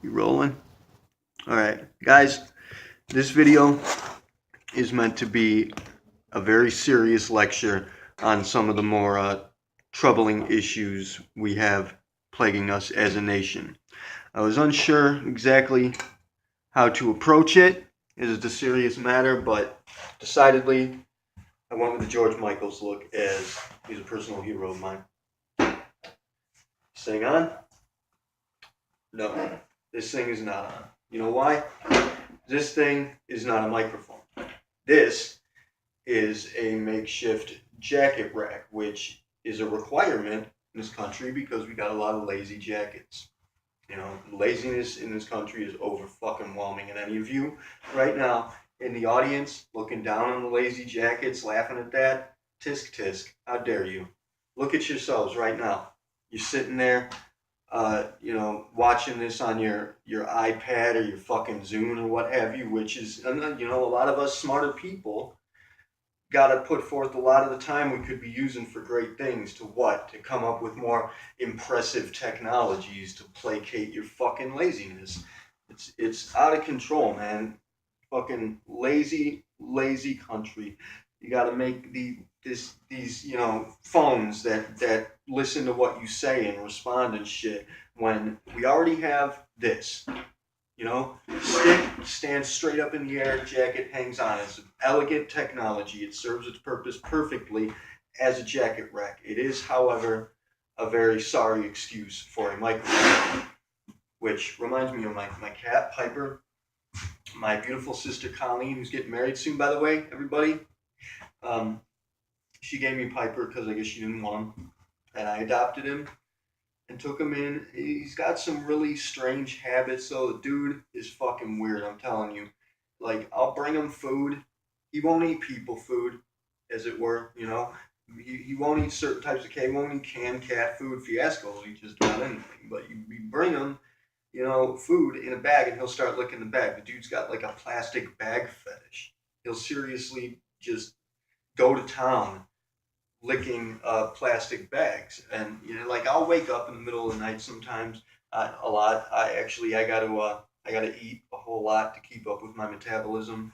You rolling? All right, guys, this video is meant to be a very serious lecture on some of the more troubling issues we have plaguing us as a nation. I was unsure exactly how to approach it. It is a serious matter, but decidedly, I went with the George Michaels look as he's a personal hero of mine. Staying on? No, this thing is not on. You know why? This thing is not a microphone. This is a makeshift jacket rack, which is a requirement in this country because we got a lot of lazy jackets. You know, laziness in this country is over fucking whelming. And any of you right now in the audience looking down on the lazy jackets, laughing at that, tisk tisk, how dare you? Look at yourselves right now. You're sitting there, watching this on your iPad or your fucking Zune or what have you, which is, a lot of us smarter people got to put forth a lot of the time we could be using for great things to what? To come up with more impressive technologies to placate your fucking laziness. It's out of control, man. Fucking lazy country. You got to make these phones that listen to what you say and respond and shit when we already have this. Stick stands straight up in the air, jacket hangs on. It's an elegant technology. It serves its purpose perfectly as a jacket rack. It is, however, a very sorry excuse for a microphone. Which reminds me of my cat, Piper, my beautiful sister, Colleen, who's getting married soon, by the way, everybody. Um, she gave me Piper because I guess she didn't want him. And I adopted him and took him in. He's got some really strange habits, so the dude is fucking weird, I'm telling you. Like, I'll bring him food. He won't eat people food, as it were. He won't eat certain types of cat. He won't eat canned cat food, fiasco. He'll eat just about anything. But you bring him, food in a bag, and he'll start licking the bag. The dude's got like a plastic bag fetish. He'll seriously just go to town licking plastic bags, and like I'll wake up in the middle of the night sometimes, a lot. I gotta eat a whole lot to keep up with my metabolism.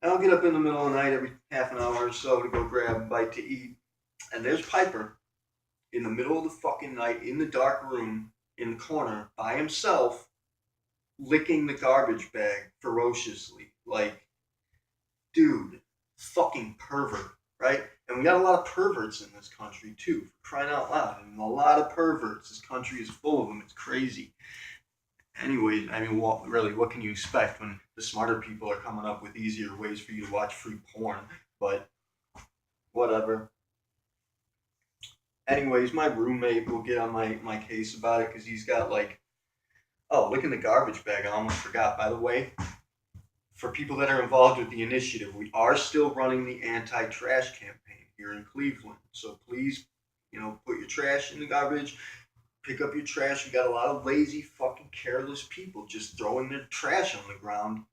And I'll get up in the middle of the night every half an hour or so to go grab a bite to eat, and there's Piper in the middle of the fucking night in the dark room in the corner by himself, licking the garbage bag ferociously. Like, dude, fucking pervert, right? And we got a lot of perverts in this country too, for crying out loud. And a lot of perverts. This country is full of them. It's crazy. Anyway, I mean, what can you expect when the smarter people are coming up with easier ways for you to watch free porn? But whatever. Anyways, my roommate will get on my case about it because he's got like, oh, look in the garbage bag. I almost forgot. By the way, for people that are involved with the initiative, we are still running the anti-trash campaign here in Cleveland. So please, put your trash in the garbage, pick up your trash. We got a lot of lazy, fucking careless people just throwing their trash on the ground.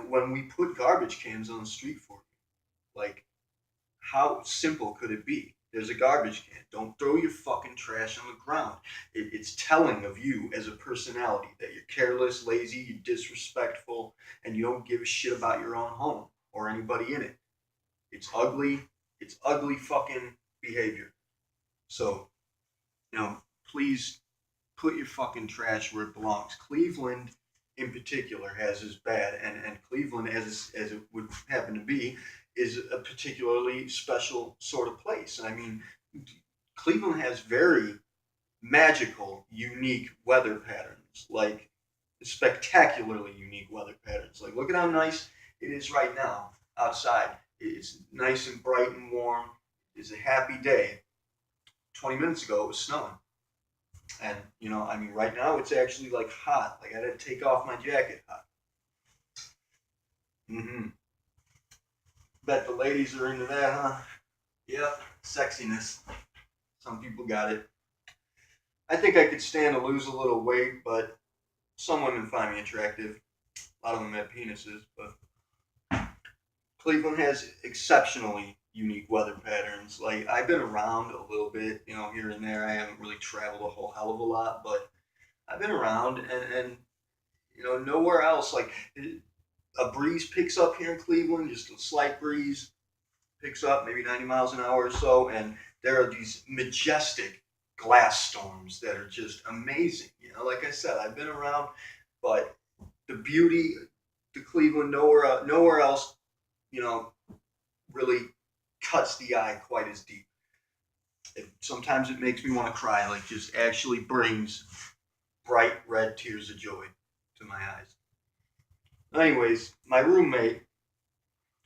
When we put garbage cans on the street for you, like, how simple could it be? There's a garbage can. Don't throw your fucking trash on the ground. It's telling of you as a personality that you're careless, lazy, you're disrespectful, and you don't give a shit about your own home or anybody in it. It's ugly. It's ugly fucking behavior. So, please put your fucking trash where it belongs. Cleveland, in particular, has as bad, and Cleveland, as it would happen to be, is a particularly special sort of place. I mean, Cleveland has very magical, unique weather patterns, like spectacularally unique weather patterns. Like, look at how nice it is right now outside. It's nice and bright and warm. It's a happy day. 20 minutes ago, it was snowing. And, right now it's actually like hot. Like, I had to take off my jacket hot. Mm-hmm. Bet the ladies are into that, huh? Yep, sexiness. Some people got it. I think I could stand to lose a little weight, but some women find me attractive. A lot of them have penises, but Cleveland has exceptionally unique weather patterns. Like, I've been around a little bit, here and there. I haven't really traveled a whole hell of a lot, but I've been around, and nowhere else. Like a breeze picks up here in Cleveland, just a slight breeze picks up, maybe 90 miles an hour or so, and there are these majestic glass storms that are just amazing. Like I said, I've been around, but the beauty to Cleveland, nowhere else, you know, really cuts the eye quite as deep. Sometimes it makes me want to cry, like just actually brings bright red tears of joy to my eyes. Anyways, my roommate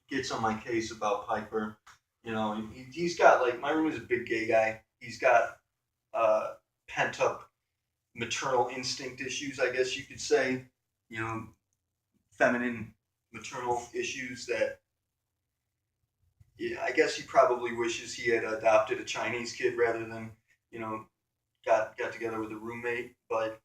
gets on my case about Piper. He's got like my room is a big gay guy. He's got pent up maternal instinct issues, I guess you could say. You know, feminine maternal issues that, yeah, I guess he probably wishes he had adopted a Chinese kid rather than, you know, got together with a roommate. But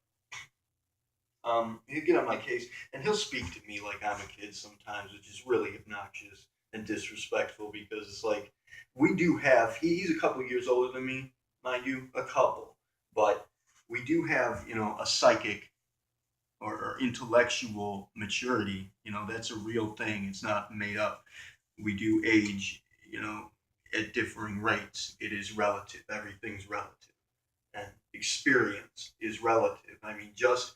he'll get on my case and he'll speak to me like I'm a kid sometimes, which is really obnoxious and disrespectful because it's like we do have he's a couple years older than me, mind you, a couple, but we do have a psychic or intellectual maturity. That's a real thing. It's not made up. We do age, at differing rates. It is relative. Everything's relative, and experience is relative. I mean, just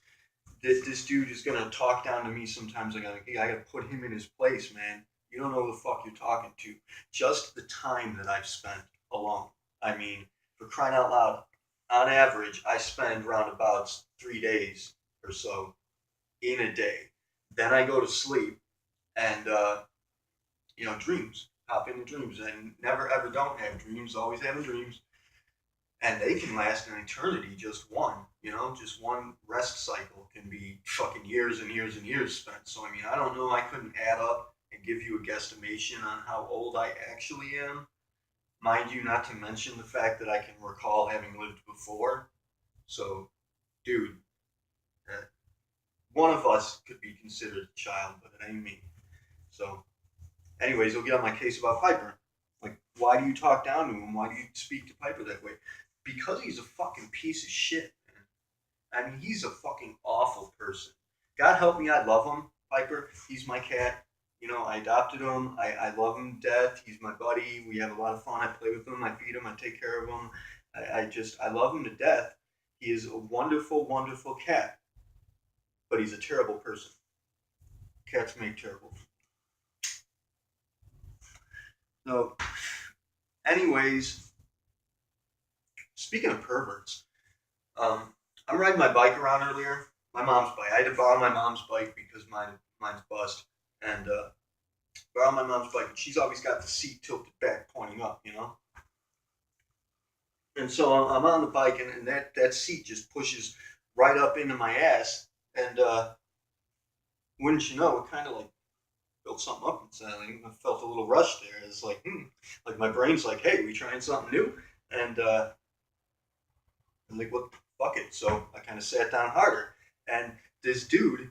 this dude is gonna talk down to me sometimes. I gotta put him in his place, man. You don't know who the fuck you're talking to. Just the time that I've spent alone. I mean, for crying out loud, on average, I spend around about 3 days or so in a day. Then I go to sleep and dreams. Hop into dreams and never ever don't have dreams, always having dreams. And they can last an eternity, just one. Just one rest cycle can be fucking years and years and years spent. So I mean, I don't know. I couldn't add up and give you a guesstimation on how old I actually am. Mind you, not to mention the fact that I can recall having lived before. So, dude, uh, one of us could be considered a child, but it ain't me. So, anyways, he'll get on my case about Piper. Like, why do you talk down to him? Why do you speak to Piper that way? Because he's a fucking piece of shit, man. I mean, he's a fucking awful person. God help me, I love him, Piper. He's my cat. I adopted him. I love him to death. He's my buddy. We have a lot of fun. I play with him. I feed him. I take care of him. I love him to death. He is a wonderful, wonderful cat, but he's a terrible person. Cats make terrible. So, anyways, speaking of perverts, I'm riding my bike around earlier. My mom's bike. I had to borrow my mom's bike because mine's bust, and borrow my mom's bike. And she's always got the seat tilted back, pointing up. And so I'm on the bike, and that seat just pushes right up into my ass, and wouldn't you know, it kind of like built something up inside. Like, I felt a little rush there. It's like, like my brain's like, hey, we trying something new, and I'm like, what? Fuck it. So I kind of sat down harder, and this dude,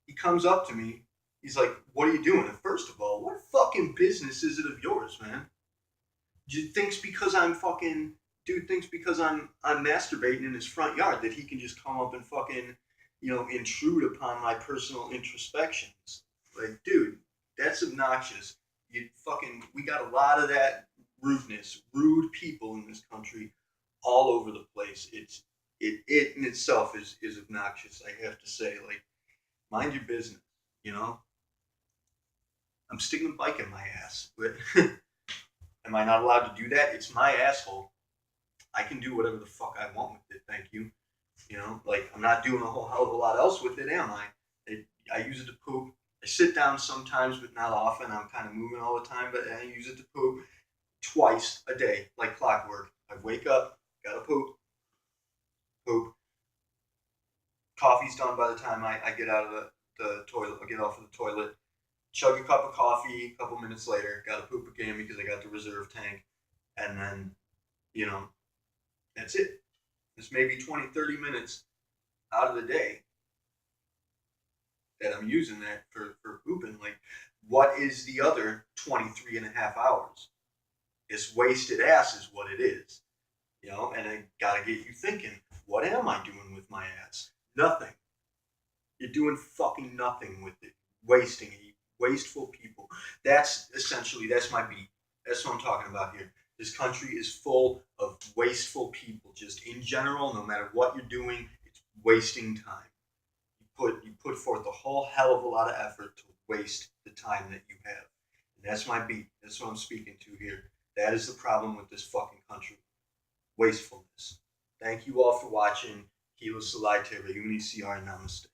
he comes up to me. He's like, what are you doing? And first of all, what fucking business is it of yours, man? Thinks because I'm fucking dude thinks because I'm masturbating in his front yard that he can just come up and fucking intrude upon my personal introspections. Like, dude, that's obnoxious. We got a lot of that rudeness, rude people in this country all over the place. It in itself is obnoxious. I have to say, like, mind your business. You know, I'm sticking a bike in my ass, but am I not allowed to do that? It's my asshole. I can do whatever the fuck I want with it. Thank you. Like I'm not doing a whole hell of a lot else with it, am I? I use it to poop. I sit down sometimes, but not often. I'm kind of moving all the time, but I use it to poop twice a day, like clockwork. I wake up, gotta poop, poop. Coffee's done by the time I get out of the toilet. I get off of the toilet, chug a cup of coffee. A couple minutes later, gotta poop again because I got the reserve tank, and then you know that's it. It's maybe 20, 30 minutes out of the day that I'm using that for pooping. Like, what is the other 23 and a half hours? It's wasted ass is what it is. And I gotta get you thinking, what am I doing with my ass? Nothing. You're doing fucking nothing with it. Wasting it. Wasteful people. That's my beat. That's what I'm talking about here. This country is full of wasteful people, just in general, no matter what you're doing, it's wasting time. You put forth a whole hell of a lot of effort to waste the time that you have. And that's my beat. That's what I'm speaking to here. That is the problem with this fucking country. Wastefulness. Thank you all for watching. Kilo Salai Tebe, Uni CR Namaste.